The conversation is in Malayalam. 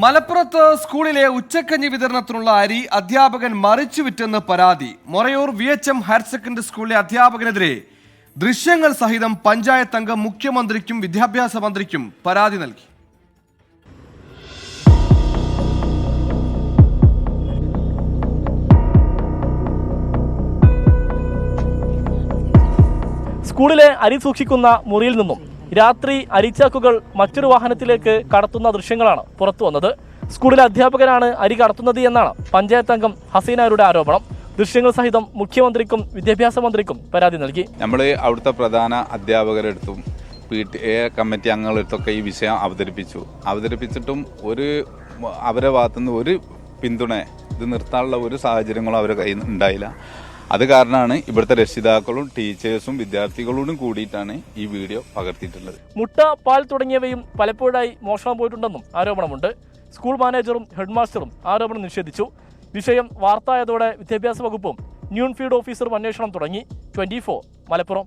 മലപ്പുറത്ത് സ്കൂളിലെ ഉച്ചക്കഞ്ഞി വിതരണത്തിനുള്ള അരി അധ്യാപകൻ മറിച്ചുവിറ്റെന്ന് പരാതി. മൊറയൂർ VHM ഹയർ സെക്കൻഡറി സ്കൂളിലെ അധ്യാപകനെതിരെ ദൃശ്യങ്ങൾ സഹിതം പഞ്ചായത്ത് അംഗം മുഖ്യമന്ത്രിക്കും വിദ്യാഭ്യാസ മന്ത്രിക്കും പരാതി നൽകി. സ്കൂളിലെ അരി സൂക്ഷിക്കുന്ന മുറിയിൽ നിന്നും രാത്രി അരിച്ചാക്കുകൾ മറ്റൊരു വാഹനത്തിലേക്ക് കടത്തുന്ന ദൃശ്യങ്ങളാണ് പുറത്തു വന്നത്. സ്കൂളിലെ അധ്യാപകരാണ് അരി കടത്തുന്നത് എന്നാണ് പഞ്ചായത്ത് അംഗം ഹസീനയുടെ ആരോപണം. ദൃശ്യങ്ങൾ സഹിതം മുഖ്യമന്ത്രിക്കും വിദ്യാഭ്യാസ മന്ത്രിക്കും പരാതി നൽകി. നമ്മൾ അവിടുത്തെ പ്രധാന അധ്യാപകരെടുത്തും PTA കമ്മിറ്റി അംഗങ്ങളെടുത്തൊക്കെ ഈ വിഷയം അവതരിപ്പിച്ചിട്ടും അവരെ ഭാഗത്തുനിന്ന് ഒരു പിന്തുണ ഇത് നിർത്താനുള്ള ഒരു സാഹചര്യങ്ങളും അവരുടെ കയ്യിൽ ഉണ്ടായില്ല. അത് കാരണമാണ് ഇവിടുത്തെ രക്ഷിതാക്കളും ടീച്ചേഴ്സും വിദ്യാർത്ഥികളോടും കൂടിയിട്ടാണ് ഈ വീഡിയോ പകർത്തിയിട്ടുള്ളത്. മുട്ട, പാൽ തുടങ്ങിയവയും പലപ്പോഴായി മോഷണം പോയിട്ടുണ്ടെന്നും ആരോപണമുണ്ട്. സ്കൂൾ മാനേജറും ഹെഡ് മാസ്റ്ററും ആരോപണം നിഷേധിച്ചു. വിഷയം വാർത്തയായതോടെ വിദ്യാഭ്യാസ വകുപ്പും ന്യൂൺ ഫീഡ് ഓഫീസറും അന്വേഷണം തുടങ്ങി. 24 മലപ്പുറം.